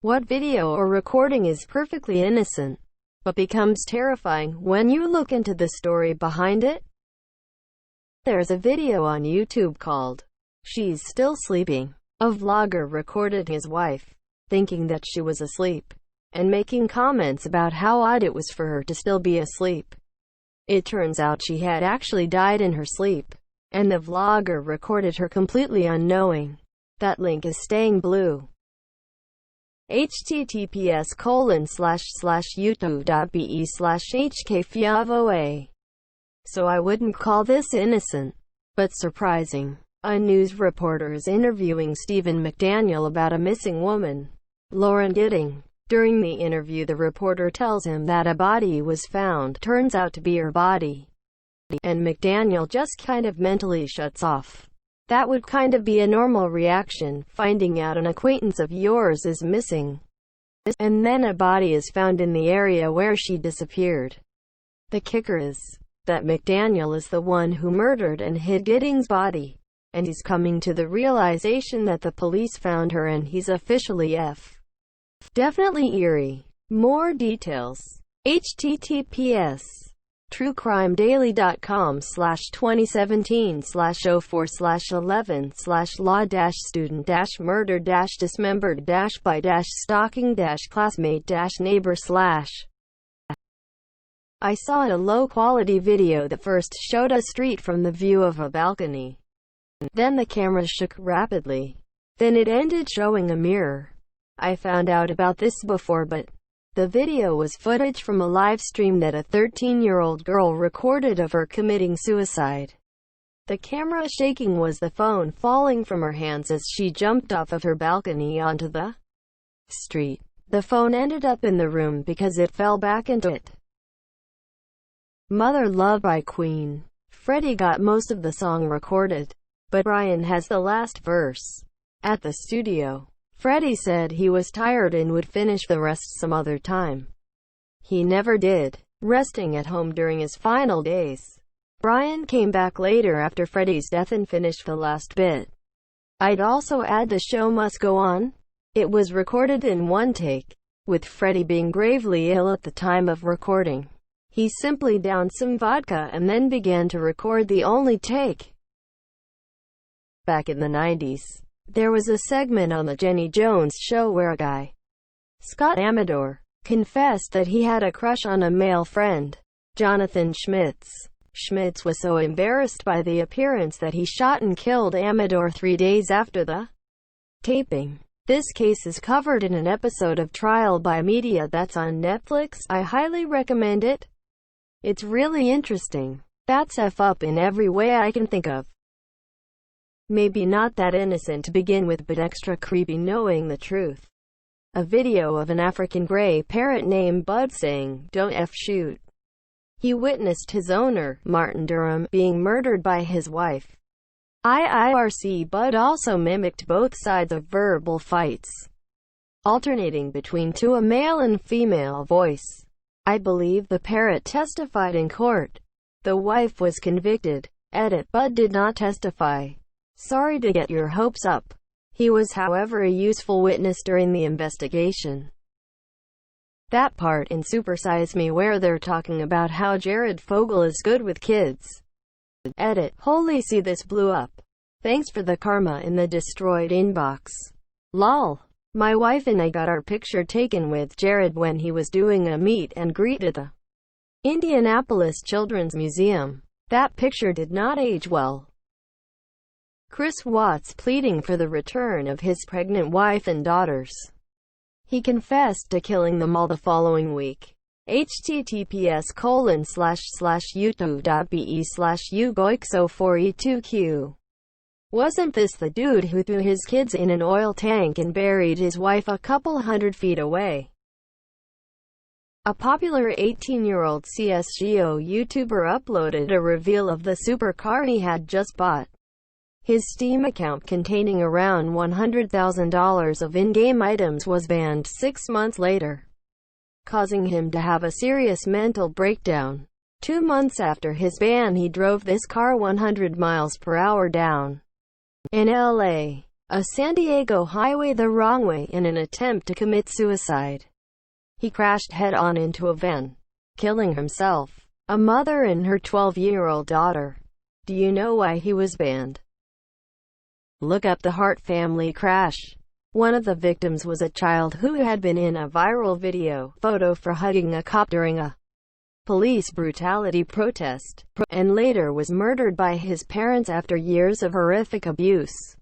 What video or recording is perfectly innocent, but becomes terrifying when you look into the story behind it? There's a video on YouTube called, "She's Still Sleeping." A vlogger recorded his wife, thinking that she was asleep, and making comments about how odd it was for her to still be asleep. It turns out she had actually died in her sleep, and the vlogger recorded her completely unknowing. That link is staying blue. https://youtube.be/hkfiavoa. So I wouldn't call this innocent, but surprising. A news reporter is interviewing Stephen McDaniel about a missing woman, Lauren Gidding. During the interview, the reporter tells him that a body was found, turns out to be her body, and McDaniel just kind of mentally shuts off. That would kind of be a normal reaction, finding out an acquaintance of yours is missing, and then a body is found in the area where she disappeared. The kicker is that McDaniel is the one who murdered and hid Gidding's body, and he's coming to the realization that the police found her and he's officially definitely eerie. More details. https://truecrime-daily.com/04/11/law-student-murder-dismembered-by-stalking-classmate-neighbor/. I saw a low-quality video that first showed a street from the view of a balcony. Then the camera shook rapidly. Then it ended showing a mirror. I found out about this before, but the video was footage from a live stream that a 13-year-old girl recorded of her committing suicide. The camera shaking was the phone falling from her hands as she jumped off of her balcony onto the street. The phone ended up in the room because it fell back into it. Mother Love by Queen. Freddie got most of the song recorded, but Brian has the last verse. At the studio, Freddie said he was tired and would finish the rest some other time. He never did, resting at home during his final days. Brian came back later after Freddie's death and finished the last bit. I'd also add the show must go on. It was recorded in one take, with Freddie being gravely ill at the time of recording. He simply downed some vodka and then began to record the only take. Back in the 90s, there was a segment on the Jenny Jones show where a guy, Scott Amador, confessed that he had a crush on a male friend, Jonathan Schmitz. Schmitz was so embarrassed by the appearance that he shot and killed Amador 3 days after the taping. This case is covered in an episode of Trial by Media that's on Netflix. I highly recommend it. It's really interesting. That's F up in every way I can think of. Maybe not that innocent to begin with, but extra creepy knowing the truth. A video of an African gray parrot named Bud saying, "Don't F shoot." He witnessed his owner, Martin Durham, being murdered by his wife. IRC Bud also mimicked both sides of verbal fights, alternating between a male and female voice. I believe the parrot testified in court. The wife was convicted. Edit. Bud did not testify. Sorry to get your hopes up. He was, however, a useful witness during the investigation. That part in Super Size Me where they're talking about how Jared Fogle is good with kids. Edit. Holy see, this blew up. Thanks for the karma in the destroyed inbox. Lol. My wife and I got our picture taken with Jared when he was doing a meet and greet at the Indianapolis Children's Museum. That picture did not age well. Chris Watts pleading for the return of his pregnant wife and daughters. He confessed to killing them all the following week. https://youtube.be/ugoix04e2q. Wasn't this the dude who threw his kids in an oil tank and buried his wife a couple hundred feet away? A popular 18-year-old CSGO YouTuber uploaded a reveal of the supercar he had just bought. His Steam account containing around $100,000 of in-game items was banned 6 months later, causing him to have a serious mental breakdown. 2 months after his ban, he drove this car 100 miles per hour down in LA. a San Diego highway the wrong way in an attempt to commit suicide. He crashed head-on into a van, killing himself, a mother and her 12-year-old daughter. Do you know why he was banned? Look up the Hart family crash. One of the victims was a child who had been in a viral video photo for hugging a cop during a police brutality protest, and later was murdered by his parents after years of horrific abuse.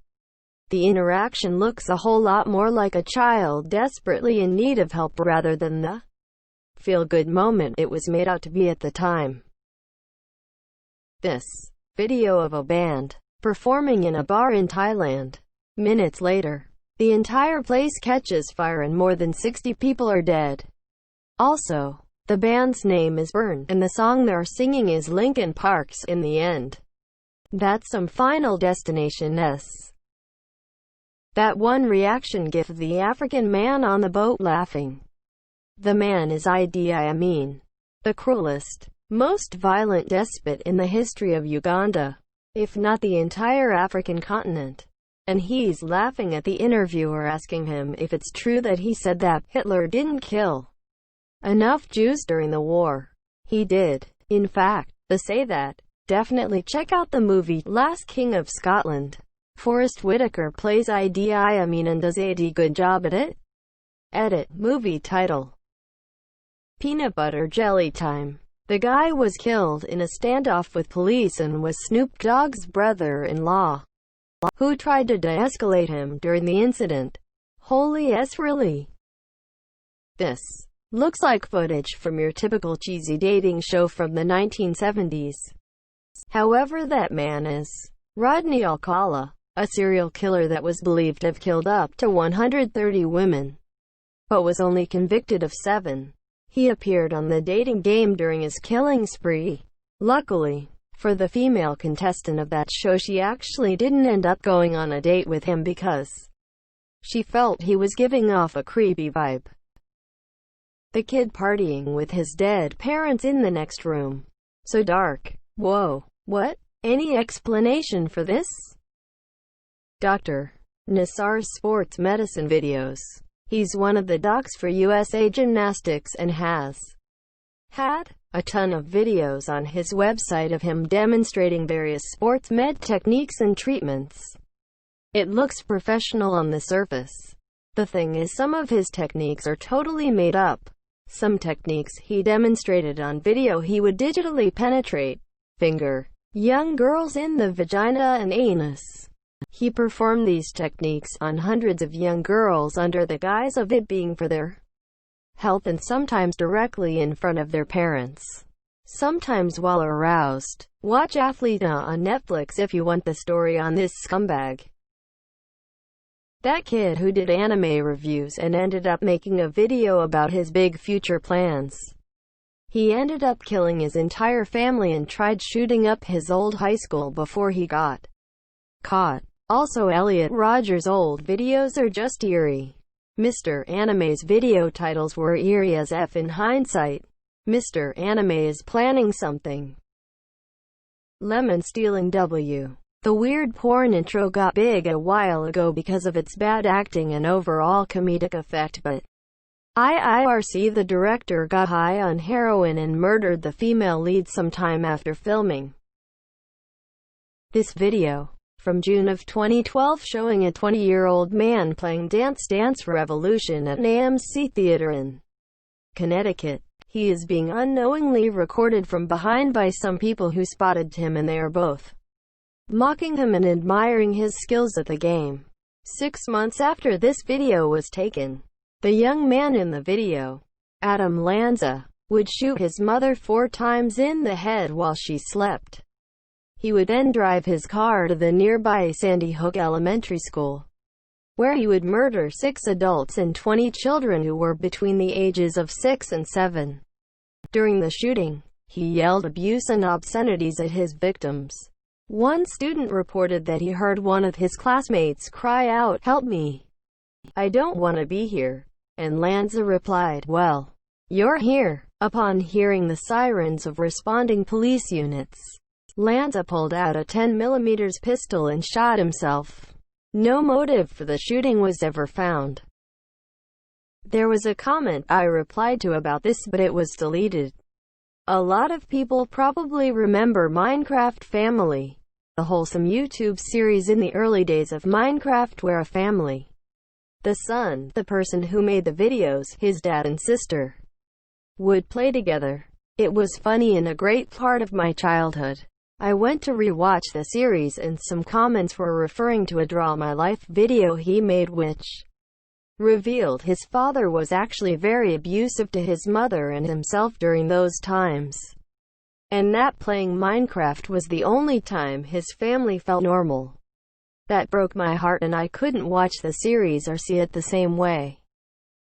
The interaction looks a whole lot more like a child desperately in need of help rather than the feel-good moment it was made out to be at the time. This video of a band performing in a bar in Thailand. Minutes later, the entire place catches fire and more than 60 people are dead. Also, the band's name is Burn, and the song they're singing is Linkin Park's In the End. That's some Final Destination-ness. That one reaction gif of the African man on the boat laughing. The man is Idi Amin, the cruelest, most violent despot in the history of Uganda, if not the entire African continent. And he's laughing at the interviewer asking him if it's true that he said that Hitler didn't kill enough Jews during the war. He did, in fact, say that. Definitely check out the movie Last King of Scotland. Forrest Whitaker plays Idi Amin and does a good job at it. Edit. Movie title: Peanut Butter Jelly Time. The guy was killed in a standoff with police and was Snoop Dogg's brother-in-law, who tried to de-escalate him during the incident. Holy s really? This looks like footage from your typical cheesy dating show from the 1970s. However, that man is Rodney Alcala, a serial killer that was believed to have killed up to 130 women, but was only convicted of 7. He appeared on the dating game during his killing spree. Luckily for the female contestant of that show, she actually didn't end up going on a date with him because she felt he was giving off a creepy vibe. The kid partying with his dead parents in the next room. So dark. Whoa. What? Any explanation for this? Dr. Nassar's sports medicine videos. He's one of the docs for USA Gymnastics and has had a ton of videos on his website of him demonstrating various sports med techniques and treatments. It looks professional on the surface. The thing is, some of his techniques are totally made up. Some techniques he demonstrated on video, he would digitally penetrate, finger, young girls in the vagina and anus. He performed these techniques on hundreds of young girls under the guise of it being for their health, and sometimes directly in front of their parents. Sometimes while aroused. Watch Athleta on Netflix if you want the story on this scumbag. That kid who did anime reviews and ended up making a video about his big future plans. He ended up killing his entire family and tried shooting up his old high school before he got caught. Also, Elliot Rodgers' old videos are just eerie. Mr. Anime's video titles were eerie as F in hindsight. Mr. Anime is planning something. Lemon stealing W. The weird porn intro got big a while ago because of its bad acting and overall comedic effect, but IIRC, the director, got high on heroin and murdered the female lead sometime after filming this video, from June of 2012, showing a 20-year-old man playing Dance Dance Revolution at an AMC theater in Connecticut. He is being unknowingly recorded from behind by some people who spotted him, and they are both mocking him and admiring his skills at the game. 6 months after this video was taken, the young man in the video, Adam Lanza, would shoot his mother 4 times in the head while she slept. He would then drive his car to the nearby Sandy Hook Elementary School, where he would murder 6 adults and 20 children who were between the ages of 6 and 7. During the shooting, he yelled abuse and obscenities at his victims. One student reported that he heard one of his classmates cry out, "Help me. I don't want to be here." And Lanza replied, "Well, you're here." Upon hearing the sirens of responding police units, Lanza pulled out a 10mm pistol and shot himself. No motive for the shooting was ever found. There was a comment I replied to about this, but it was deleted. A lot of people probably remember Minecraft Family, the wholesome YouTube series in the early days of Minecraft where a family, the son, the person who made the videos, his dad and sister, would play together. It was funny and a great part of my childhood. I went to rewatch the series and some comments were referring to a Draw My Life video he made which revealed his father was actually very abusive to his mother and himself during those times, and that playing Minecraft was the only time his family felt normal. That broke my heart and I couldn't watch the series or see it the same way.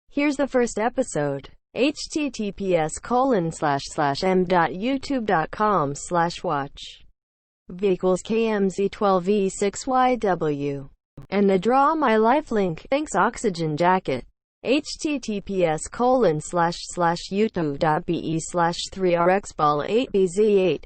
Here's the first episode. https://m.youtube.com/watch v equals KMZ12E6YW and the Draw My Life link. Thanks Oxygen Jacket. https://youtube.be/3rxball8bz8